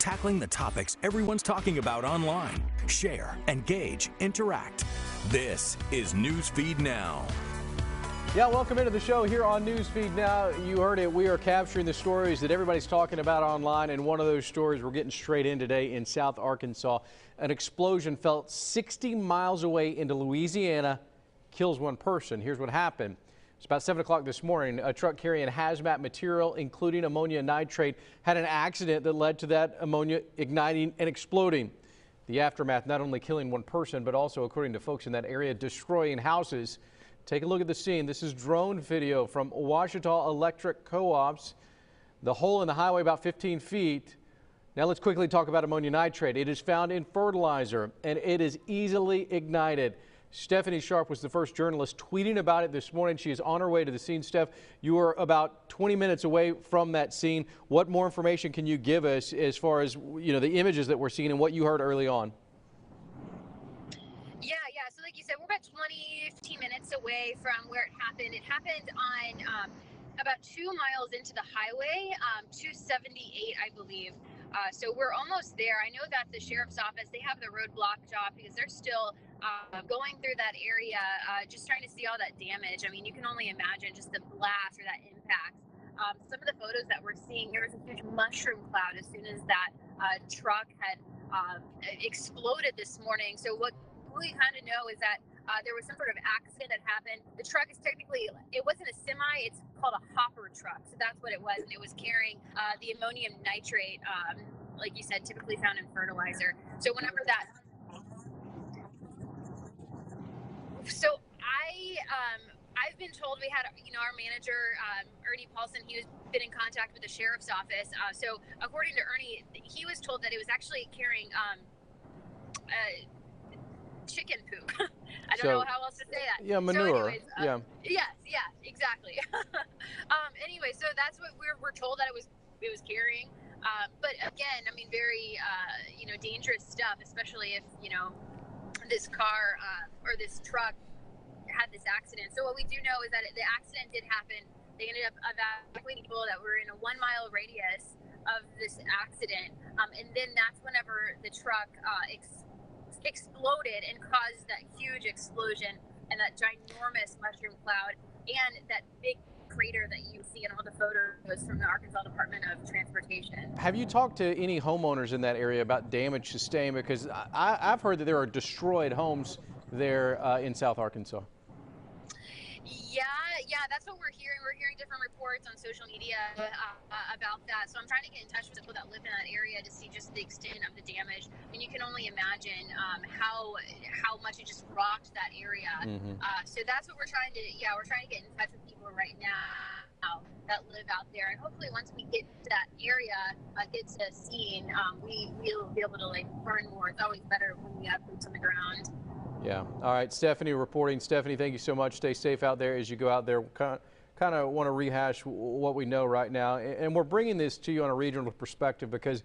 tackling the topics everyone's talking about online. Share, engage, interact. This is Newsfeed Now. Yeah, welcome into the show here on Newsfeed Now. You heard it. We are capturing the stories that everybody's talking about online, and one of those stories we're getting straight in today in South Arkansas. An explosion felt 60 miles away into Louisiana, kills one person. Here's what happened. It's about 7 o'clock this morning. A truck carrying hazmat material, including ammonia nitrate, had an accident that led to that ammonia igniting and exploding. The aftermath not only killing one person, but also, according to folks in that area, destroying houses. Take a look at the scene. This is drone video from Ouachita Electric Co-ops. The hole in the highway about 15 feet. Now let's quickly talk about ammonia nitrate. It is found in fertilizer and it is easily ignited. Stephanie Sharp was the first journalist tweeting about it this morning. She is on her way to the scene. Steph, you are about 20 minutes away from that scene. What more information can you give us as far as, you know, the images that we're seeing and what you heard early on? Yeah. So like you said, we're about 15 minutes away from where it happened. It happened on about 2 miles into the highway, 278, I believe. So we're almost there. I know that the sheriff's office, they have the road blocked off because they're still going through that area, just trying to see all that damage. I mean, you can only imagine just the blast or that impact. Some of the photos that we're seeing, there was a huge mushroom cloud as soon as that truck had exploded this morning. So what we kind of know is that there was some sort of accident that happened. The truck is technically, it wasn't a semi, it's called a hopper truck. So that's what it was. And it was carrying the ammonium nitrate, like you said, typically found in fertilizer. So whenever that, so I've been told we had, you know, our manager, Ernie Paulson, he was been in contact with the sheriff's office. So according to Ernie, he was told that it was actually carrying chicken poop. I don't know how else to say that. Yeah, manure. So anyways, yeah, exactly. Anyway, so that's what we're told that it was carrying. But again, I mean, very you know, dangerous stuff, especially if, you know, this car or this truck had this accident. So what we do know is that the accident did happen. They ended up evacuating people that were in a 1 mile radius of this accident, and then that's whenever the truck exploded and caused that huge explosion and that ginormous mushroom cloud and that big crater that you see in all the photos from the Arkansas Department of Transportation. Have you talked to any homeowners in that area about damage sustained? Because I've heard that there are destroyed homes there in South Arkansas. Yeah, that's what we're hearing. We're hearing different reports on social media about that. So I'm trying to get in touch with people that live in that area to see just the extent of the damage. I mean, you can only imagine how much it just rocked that area. So that's what we're trying to get in touch with people right now that live out there. And hopefully once we get to that area, get to a scene, we'll be able to like learn more. It's always better when we have boots on the ground. Yeah. All right. Stephanie reporting. Stephanie, thank you so much. Stay safe out there as you go out there. Kind of want to rehash what we know right now. And we're bringing this to you on a regional perspective because,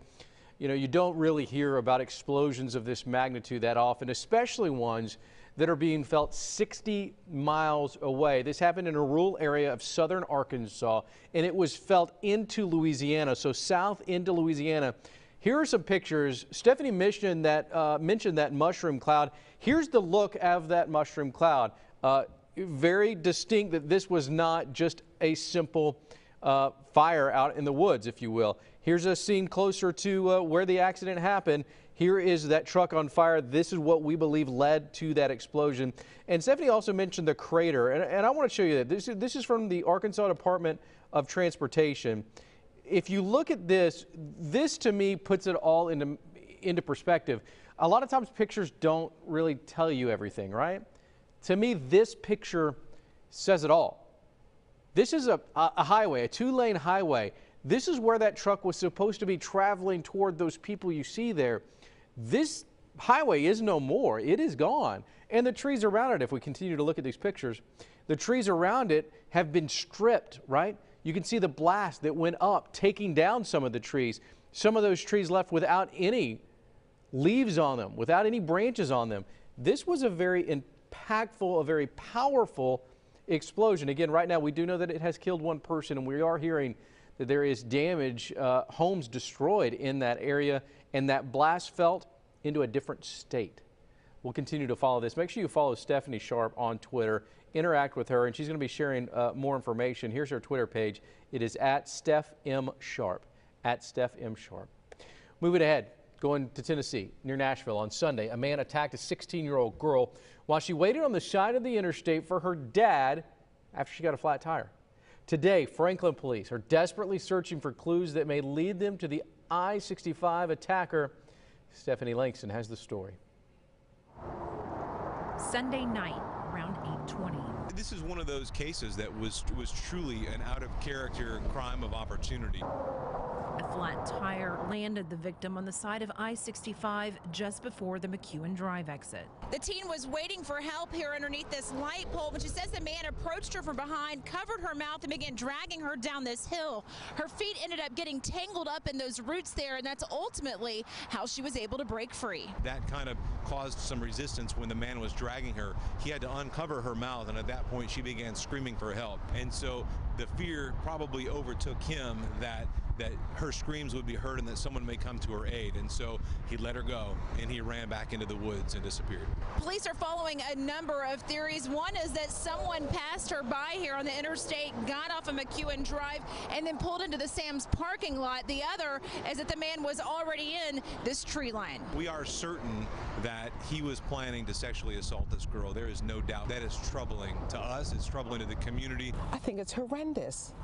you know, you don't really hear about explosions of this magnitude that often, especially ones that are being felt 60 miles away. This happened in a rural area of southern Arkansas, and it was felt into Louisiana, so south into Louisiana. Here are some pictures. Stephanie mentioned that mushroom cloud. Here's the look of that mushroom cloud. Very distinct that this was not just a simple fire out in the woods, if you will. Here's a scene closer to where the accident happened. Here is that truck on fire. This is what we believe led to that explosion. And Stephanie also mentioned the crater. And I want to show you that. This is from the Arkansas Department of Transportation. If you look at this to me puts it all into perspective. A lot of times pictures don't really tell you everything, right? To me, this picture says it all. This is a highway, a 2-lane highway. This is where that truck was supposed to be traveling toward those people you see there. This highway is no more. It is gone. And the trees around it, if we continue to look at these pictures, the trees around it have been stripped, right? You can see the blast that went up, taking down some of the trees. Some of those trees left without any leaves on them, without any branches on them. This was a very impactful, a very powerful explosion. Again, right now we do know that it has killed one person, and we are hearing that there is damage, homes destroyed in that area, and that blast felt into a different state. We'll continue to follow this. Make sure you follow Stephanie Sharp on Twitter. Interact with her, and she's going to be sharing more information. Here's her Twitter page. It is at Steph M. Sharp. At Steph M. Sharp. Moving ahead, going to Tennessee, near Nashville on Sunday, a man attacked a 16-year-old girl while she waited on the side of the interstate for her dad after she got a flat tire. Today, Franklin police are desperately searching for clues that may lead them to the I-65 attacker. Stephanie Langston has the story. Sunday night, around 8:20. This is one of those cases that was truly an out-of-character crime of opportunity. A flat tire landed the victim on the side of I-65 just before the McEwen Drive exit. The teen was waiting for help here underneath this light pole when she says the man approached her from behind, covered her mouth, and began dragging her down this hill. Her feet ended up getting tangled up in those roots there, and that's ultimately how she was able to break free. That kind of caused some resistance when the man was dragging her. He had to uncover her mouth, and at that point she began screaming for help. And so the fear probably overtook him that her screams would be heard and that someone may come to her aid. And so he let her go, and he ran back into the woods and disappeared. Police are following a number of theories. One is that someone passed her by here on the interstate, got off of McEwen Drive, and then pulled into the Sam's parking lot. The other is that the man was already in this tree line. We are certain that he was planning to sexually assault this girl. There is no doubt. That is troubling to us. It's troubling to the community. I think it's horrendous.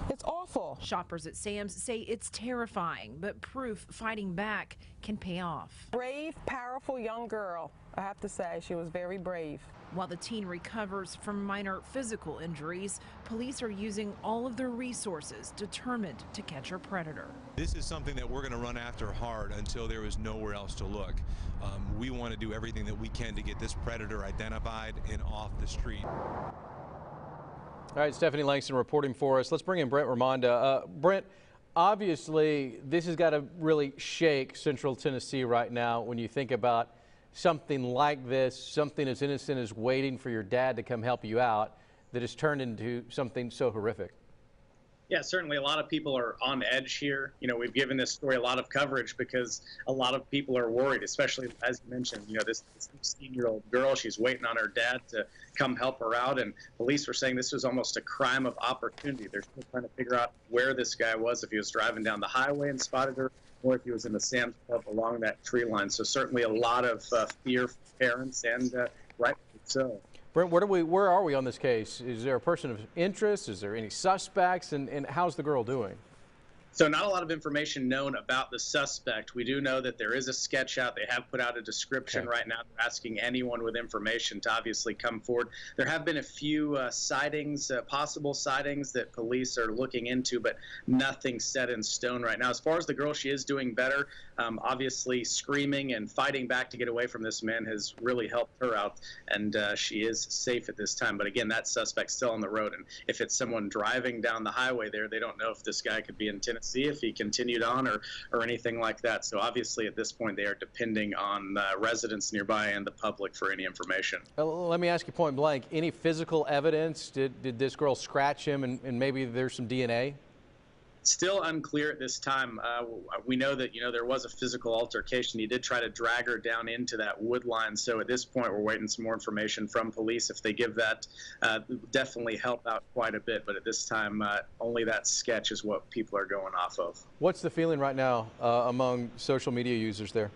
It's awful. Shoppers at Sam's say it's terrifying, but proof fighting back can pay off. Brave, powerful young girl. I have to say, she was very brave. While the teen recovers from minor physical injuries, police are using all of their resources determined to catch her predator. This is something that we're going to run after hard until there is nowhere else to look. We want to do everything that we can to get this predator identified and off the street. All right, Stephanie Langston reporting for us. Let's bring in Brent Ramonda. Brent, obviously this has got to really shake Central Tennessee right now when you think about something like this, something as innocent as waiting for your dad to come help you out, that has turned into something so horrific. Yeah, certainly a lot of people are on edge here. You know, we've given this story a lot of coverage because a lot of people are worried, especially as you mentioned, you know, this 16-year-old girl, she's waiting on her dad to come help her out. And police were saying this was almost a crime of opportunity. They're still trying to figure out where this guy was, if he was driving down the highway and spotted her, or if he was in the Sam's Club along that tree line. So certainly a lot of fear for parents, and rightfully so. Brent, where are we on this case? Is there a person of interest? Is there any suspects? And how's the girl doing? So not a lot of information known about the suspect. We do know that there is a sketch out. They have put out a description right now. They're asking anyone with information to obviously come forward. There have been a few sightings, possible sightings that police are looking into, but nothing set in stone right now. As far as the girl, she is doing better. Obviously screaming and fighting back to get away from this man has really helped her out, and she is safe at this time. But again, that suspect's still on the road, and if it's someone driving down the highway there, they don't know if this guy could be in Tennessee, if he continued on or anything like that. So obviously at this point they are depending on residents nearby and the public for any information. Let me ask you point blank, any physical evidence? Did this girl scratch him and maybe there's some DNA? Still unclear at this time. We know that, you know, there was a physical altercation. He did try to drag her down into that wood line. So at this point, we're waiting some more information from police. If they give that, definitely help out quite a bit. But at this time, only that sketch is what people are going off of. What's the feeling right now among social media users there?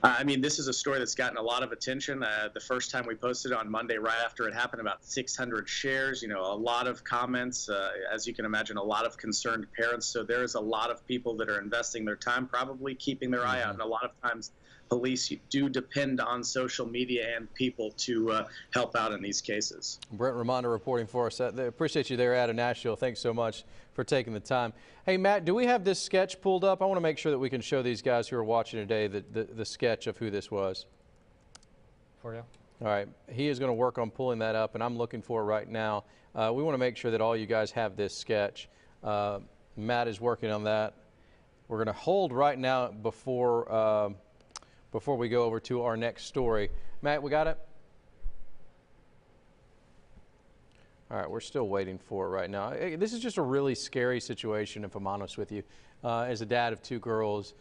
I mean, this is a story that's gotten a lot of attention. The first time we posted on Monday, right after it happened, about 600 shares, you know, a lot of comments, as you can imagine, a lot of concerned parents. So there is a lot of people that are investing their time, probably keeping their eye out. And a lot of times police do depend on social media and people to help out in these cases. Brent Ramonda reporting for us. Appreciate you there out of Nashville. Thanks so much for taking the time. Hey, Matt, do we have this sketch pulled up? I want to make sure that we can show these guys who are watching today the sketch of who this was. For you. All right. He is going to work on pulling that up, and I'm looking for it right now. We want to make sure that all you guys have this sketch. Matt is working on that. We're going to hold right now before we go over to our next story. Matt, we got it? All right, we're still waiting for it right now. This is just a really scary situation, if I'm honest with you. As a dad of 2 girls,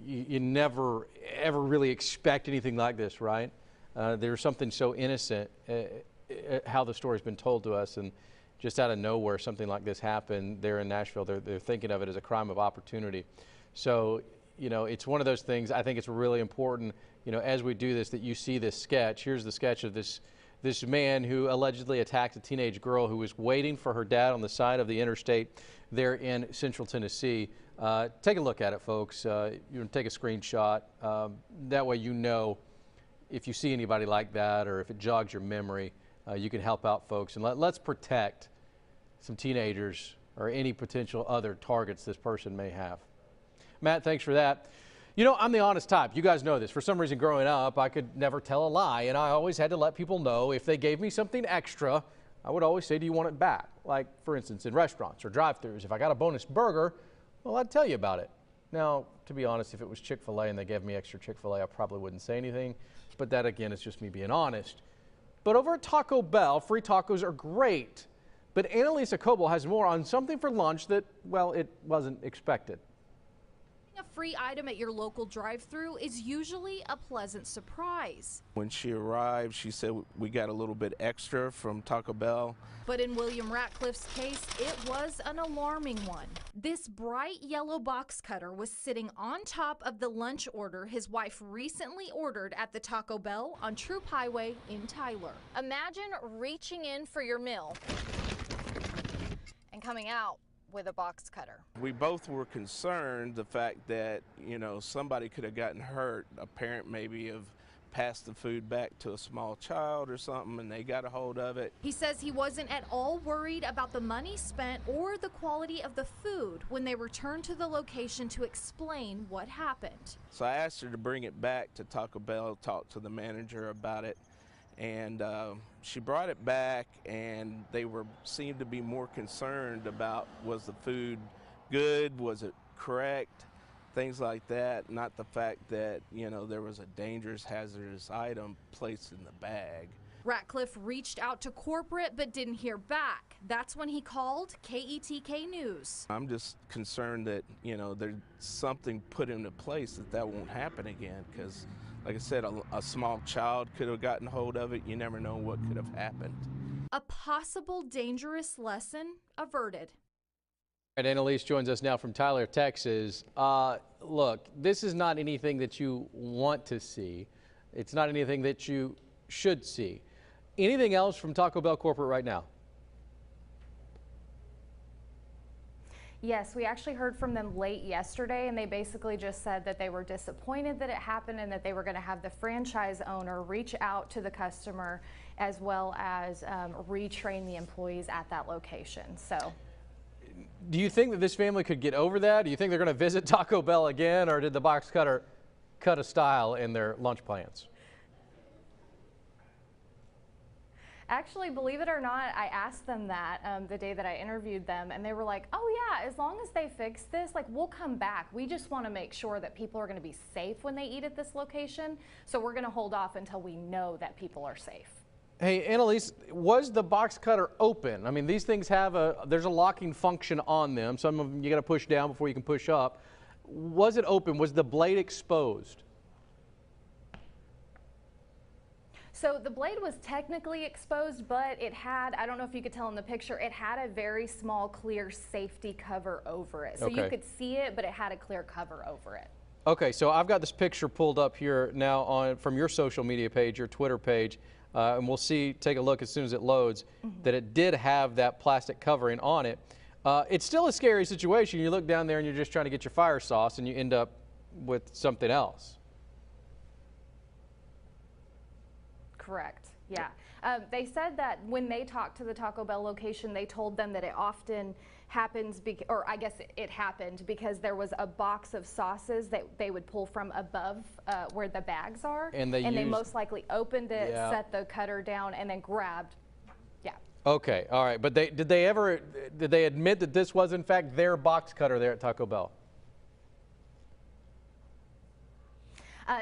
you never, ever really expect anything like this, right? There's something so innocent, how the story's been told to us, and just out of nowhere, something like this happened there in Nashville. They're thinking of it as a crime of opportunity. So, it's one of those things. I think it's really important, as we do this, that you see this sketch. Here's the sketch of this man who allegedly attacked a teenage girl who was waiting for her dad on the side of the interstate there in Central Tennessee. Take a look at it, folks. You can take a screenshot. That way if you see anybody like that or if it jogs your memory, you can help out folks. And let's protect some teenagers or any potential other targets this person may have. Matt, thanks for that. I'm the honest type. You guys know this. For some reason, growing up, I could never tell a lie, and I always had to let people know if they gave me something extra, I would always say, do you want it back? Like, for instance, in restaurants or drive-thrus, if I got a bonus burger, well, I'd tell you about it. Now, to be honest, if it was Chick-fil-A and they gave me extra Chick-fil-A, I probably wouldn't say anything, but that, again, is just me being honest. But over at Taco Bell, free tacos are great, but Annalisa Coble has more on something for lunch that, well, it wasn't expected. A free item at your local drive-thru is usually a pleasant surprise. When she arrived, she said we got a little bit extra from Taco Bell. But in William Ratcliffe's case, it was an alarming one. This bright yellow box cutter was sitting on top of the lunch order his wife recently ordered at the Taco Bell on Troop Highway in Tyler. Imagine reaching in for your meal and coming out with a box cutter. We both were concerned the fact that, somebody could have gotten hurt. A parent maybe have passed the food back to a small child or something and they got a hold of it. He says he wasn't at all worried about the money spent or the quality of the food when they returned to the location to explain what happened. So I asked her to bring it back to Taco Bell, talk to the manager about it. And she brought it back, and they seemed to be more concerned about, was the food good, was it correct, things like that, not the fact that, there was a dangerous, hazardous item placed in the bag. Ratcliffe reached out to corporate but didn't hear back. That's when he called KETK News. I'm just concerned that, there's something put into place that won't happen again, because like I said, a small child could have gotten hold of it. You never know what could have happened. A possible dangerous lesson averted. And Annalise joins us now from Tyler, Texas. Look, this is not anything that you want to see. It's not anything that you should see. Anything else from Taco Bell corporate right now? Yes, we actually heard from them late yesterday, and they basically just said that they were disappointed that it happened and that they were going to have the franchise owner reach out to the customer as well as retrain the employees at that location. So, do you think that this family could get over that? Do you think they're going to visit Taco Bell again, or did the box cutter cut a style in their lunch plans? Actually, believe it or not, I asked them that the day that I interviewed them, and they were like, oh yeah, as long as they fix this, like, we'll come back. We just want to make sure that people are going to be safe when they eat at this location, so we're going to hold off until we know that people are safe. Hey, Annalise, was the box cutter open? I mean, these things have there's a locking function on them. Some of them you got to push down before you can push up. Was it open? Was the blade exposed? So the blade was technically exposed, but it had, I don't know if you could tell in the picture, it had a very small clear safety cover over it. So you could see it, but it had a clear cover over it. Okay, so I've got this picture pulled up here now from your social media page, your Twitter page, and we'll take a look as soon as it loads, that it did have that plastic covering on it. It's still a scary situation. You look down there and you're just trying to get your fire sauce and you end up with something else. Correct. Yeah. They said that when they talked to the Taco Bell location, they told them that it often happens, or I guess it happened because there was a box of sauces that they would pull from above where the bags are. And they most likely opened it, set the cutter down, and then grabbed. Yeah. Okay. All right. But did they admit that this was in fact their box cutter there at Taco Bell?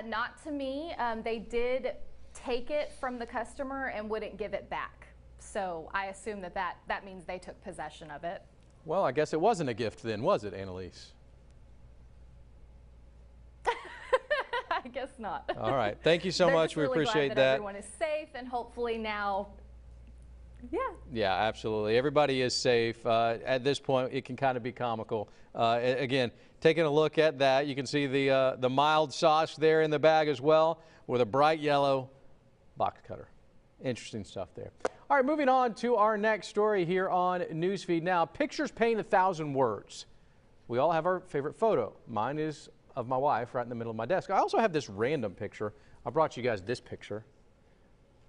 Not to me. They did take it from the customer and wouldn't give it back. So I assume that means they took possession of it. Well, I guess it wasn't a gift then, was it, Annalise? I guess not. All right. Thank you so much. We really appreciate glad that. Everyone is safe, and hopefully now, yeah. Yeah, absolutely. Everybody is safe. At this point, it can kind of be comical. Again, taking a look at that, you can see the mild sauce there in the bag as well with a bright yellow box cutter. Interesting stuff there. All right, moving on to our next story here on Newsfeed Now. Pictures paint 1,000 words. We all have our favorite photo. Mine is of my wife right in the middle of my desk. I also have this random picture. I brought you guys this picture.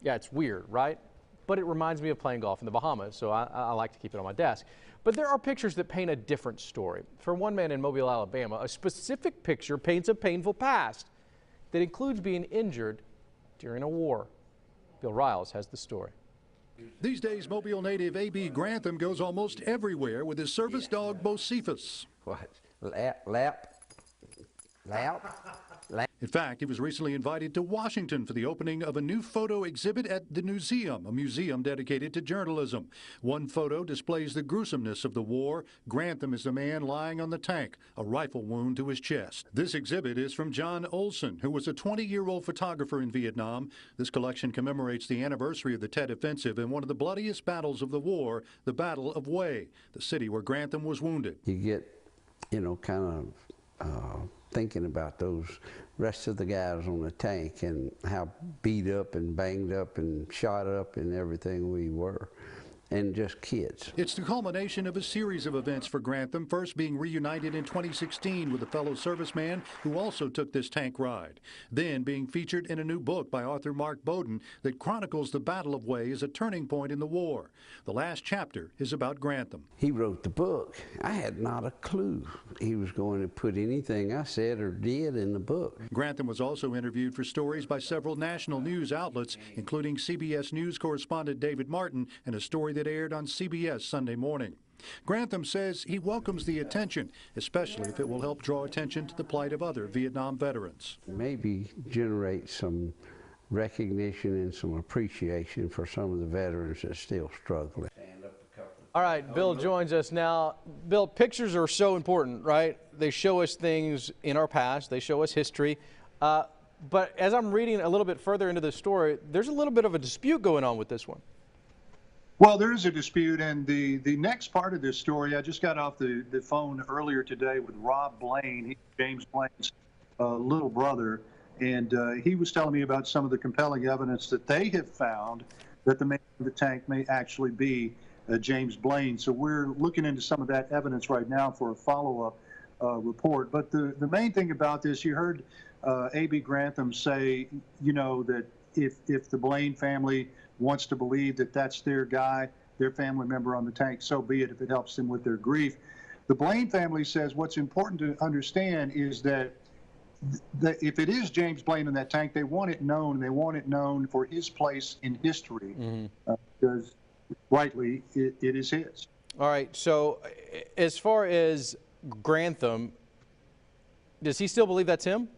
Yeah, it's weird, right? But it reminds me of playing golf in the Bahamas, so I like to keep it on my desk. But there are pictures that paint a different story. For one man in Mobile, Alabama, a specific picture paints a painful past that includes being injured during a war. Bill Riles has the story. These days, Mobile native A.B. Grantham goes almost everywhere with his service dog, Bocephus. What? Lap. In fact, he was recently invited to Washington for the opening of a new photo exhibit at the Newseum, a museum dedicated to journalism. One photo displays the gruesomeness of the war. Grantham is the man lying on the tank, a rifle wound to his chest. This exhibit is from John Olson, who was a 20-year-old photographer in Vietnam. This collection commemorates the anniversary of the Tet Offensive and one of the bloodiest battles of the war, the Battle of Hue, the city where Grantham was wounded. You get, kind of thinking about those rest of the guys on the tank and how beat up and banged up and shot up and everything we were, and just kids. It's the culmination of a series of events for Grantham, first being reunited in 2016 with a fellow serviceman who also took this tank ride, then being featured in a new book by author Mark Bowden that chronicles the Battle of Hue as a turning point in the war. The last chapter is about Grantham. He wrote the book. I had not a clue he was going to put anything I said or did in the book. Grantham was also interviewed for stories by several national news outlets, including CBS News correspondent David Martin, and a story that aired on CBS Sunday morning. Grantham says he welcomes the attention, especially if it will help draw attention to the plight of other Vietnam veterans. Maybe generate some recognition and some appreciation for some of the veterans that are still struggling. All right, Bill joins us now. Bill, pictures are so important, right? They show us things in our past. They show us history. But as I'm reading a little bit further into the story, there's a little bit of a dispute going on with this one. Well, there is a dispute, and the next part of this story, I just got off the phone earlier today with Rob Blaine. He's James Blaine's little brother, and he was telling me about some of the compelling evidence that they have found that the man in the tank may actually be James Blaine. So we're looking into some of that evidence right now for a follow-up report. But the main thing about this, you heard A.B. Grantham say, that if the Blaine family wants to believe that that's their guy, their family member on the tank, so be it if it helps them with their grief. The Blaine family says what's important to understand is that if it is James Blaine in that tank, they want it known, and they want it known for his place in history, because rightly it is his. All right, so as far as Grantham, does he still believe that's him?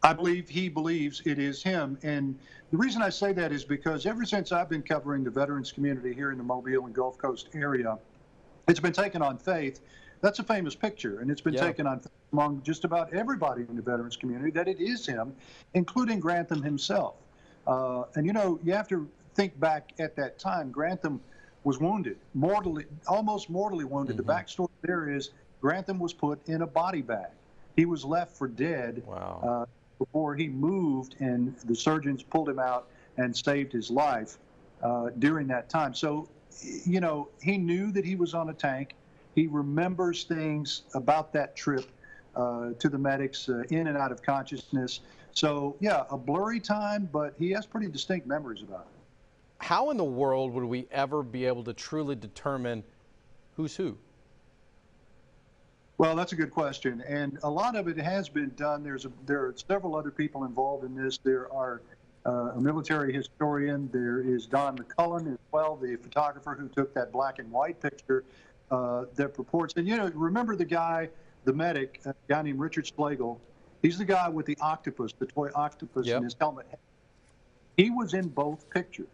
I believe he believes it is him. And the reason I say that is because ever since I've been covering the veterans community here in the Mobile and Gulf Coast area, it's been taken on faith. That's a famous picture, and it's been taken on faith among just about everybody in the veterans community that it is him, including Grantham himself. And you have to think back at that time. Grantham was wounded, almost mortally wounded. The backstory there is Grantham was put in a body bag. He was left for dead. Wow. Before he moved, and the surgeons pulled him out and saved his life during that time. So, he knew that he was on a tank. He remembers things about that trip to the medics, in and out of consciousness. So, yeah, a blurry time, but he has pretty distinct memories about it. How in the world would we ever be able to truly determine who's who? Well, that's a good question, and a lot of it has been done. There are several other people involved in this. There are a military historian. There is Don McCullen as well, the photographer who took that black and white picture that purports. And remember the guy, the medic, a guy named Richard Slagle. He's the guy with the octopus, the toy octopus in his helmet. He was in both pictures.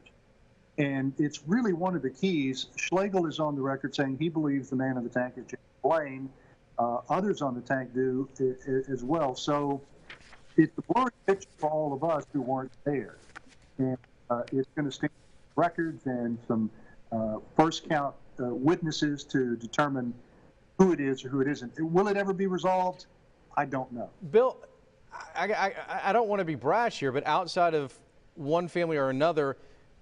And it's really one of the keys. Schlegel is on the record saying he believes the man in the tank is James Blaine. Others on the tank do as well. So it's a blurry picture for all of us who weren't there. And it's going to stand records and some first count witnesses to determine who it is or who it isn't. Will it ever be resolved? I don't know. Bill, I don't want to be brash here, but outside of one family or another,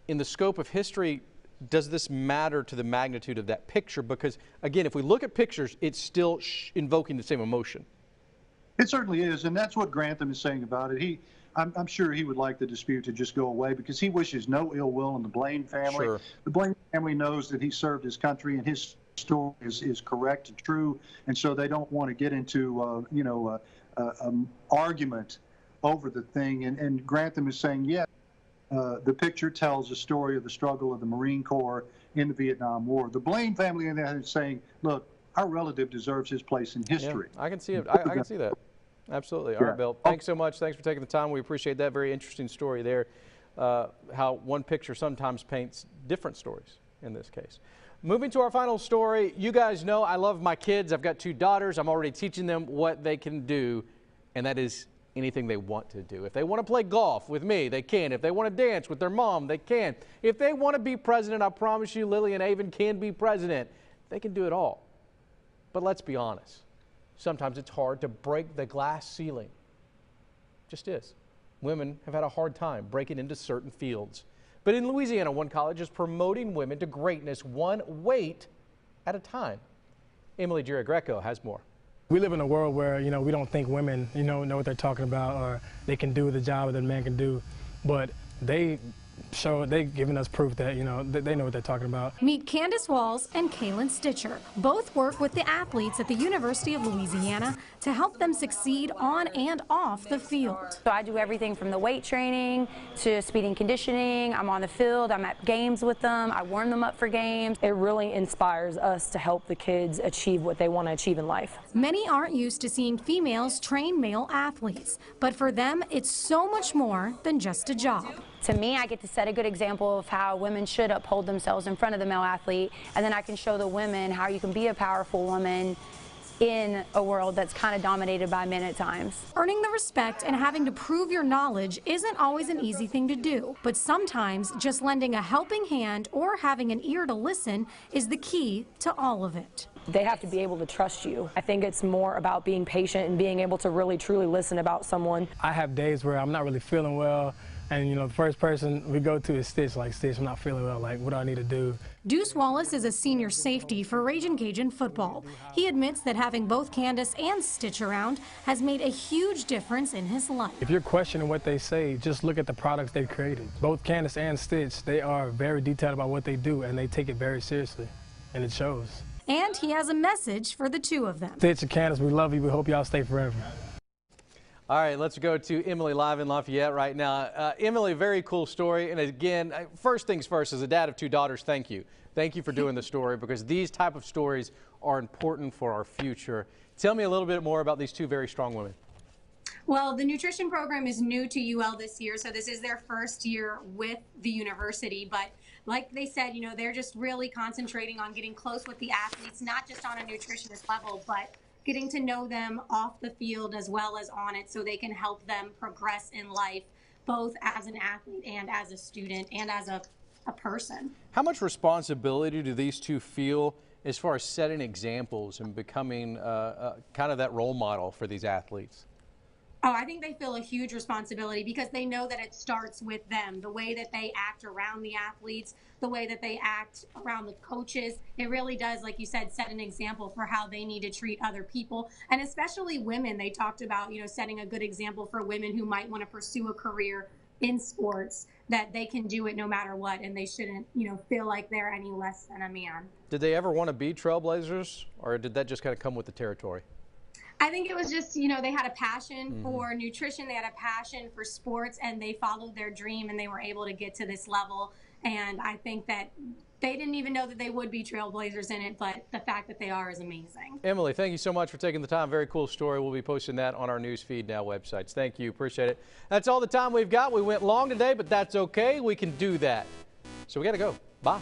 in the scope of history, does this matter to the magnitude of that picture? Because, again, if we look at pictures, it's still invoking the same emotion. It certainly is, and that's what Grantham is saying about it. I'm sure he would like the dispute to just go away because he wishes no ill will on the Blaine family. Sure. The Blaine family knows that he served his country and his story is correct and true, and so they don't want to get into argument over the thing. And Grantham is saying, yeah, the picture tells the story of the struggle of the Marine Corps in the Vietnam War. The Blaine family in that is saying, look, our relative deserves his place in history. Yeah, I can see it. I can see that. Absolutely. All right, Bill. Thanks so much. Thanks for taking the time. We appreciate that. Very interesting story there. How one picture sometimes paints different stories in this case. Moving to our final story. You guys know I love my kids. I've got 2 daughters. I'm already teaching them what they can do, and that is anything they want to do. If they want to play golf with me, they can. If they want to dance with their mom, they can. If they want to be president, I promise you Lily and Avon can be president. They can do it all. But let's be honest. Sometimes it's hard to break the glass ceiling. Just is. Women have had a hard time breaking into certain fields. But in Louisiana, one college is promoting women to greatness one weight at a time. Emily Greco has more. We live in a world where, we don't think women, know what they're talking about or they can do the job that a man can do. But they've given us proof that, they know what they're talking about. Meet Candace Walls and Kaylin Stitcher. Both work with the athletes at the University of Louisiana to help them succeed on and off the field. So I do everything from the weight training to speed and conditioning. I'm on the field, I'm at games with them, I warm them up for games. It really inspires us to help the kids achieve what they want to achieve in life. Many aren't used to seeing females train male athletes, but for them, it's so much more than just a job. To me, I get to set a good example of how women should uphold themselves in front of the male athlete, and then I can show the women how you can be a powerful woman in a world that's kind of dominated by men at times. Earning the respect and having to prove your knowledge isn't always an easy thing to do, but sometimes just lending a helping hand or having an ear to listen is the key to all of it. They have to be able to trust you. I think it's more about being patient and being able to really truly listen about someone. I have days where I'm not really feeling well. And, the first person we go to is Stitch, like, Stitch, I'm not feeling well, like, what do I need to do? Deuce Wallace is a senior safety for Ragin' Cajun football. He admits that having both Candace and Stitch around has made a huge difference in his life. If you're questioning what they say, just look at the products they've created. Both Candace and Stitch, they are very detailed about what they do, and they take it very seriously, and it shows. And he has a message for the 2 of them. Stitch and Candace, we love you. We hope y'all stay forever. All right, let's go to Emily live in Lafayette right now. Emily, very cool story. And again, first things first, as a dad of 2 daughters, thank you. Thank you for doing the story because these type of stories are important for our future. Tell me a little bit more about these 2 very strong women. Well, the nutrition program is new to UL this year, so this is their first year with the university. But like they said, they're just really concentrating on getting close with the athletes, not just on a nutritionist level, but getting to know them off the field as well as on it so they can help them progress in life, both as an athlete and as a student and as a person. How much responsibility do these 2 feel as far as setting examples and becoming kind of that role model for these athletes? Oh, I think they feel a huge responsibility because they know that it starts with them. The way that they act around the athletes, the way that they act around the coaches, it really does, like you said, set an example for how they need to treat other people. And especially women, they talked about, setting a good example for women who might want to pursue a career in sports, that they can do it no matter what, and they shouldn't, feel like they're any less than a man. Did they ever want to be trailblazers, or did that just kind of come with the territory? I think it was just, they had a passion for nutrition, they had a passion for sports, and they followed their dream, and they were able to get to this level. And I think that they didn't even know that they would be trailblazers in it, but the fact that they are is amazing. Emily, thank you so much for taking the time. Very cool story. We'll be posting that on our Newsfeed Now websites. Thank you. Appreciate it. That's all the time we've got. We went long today, but that's okay. We can do that. So we got to go. Bye.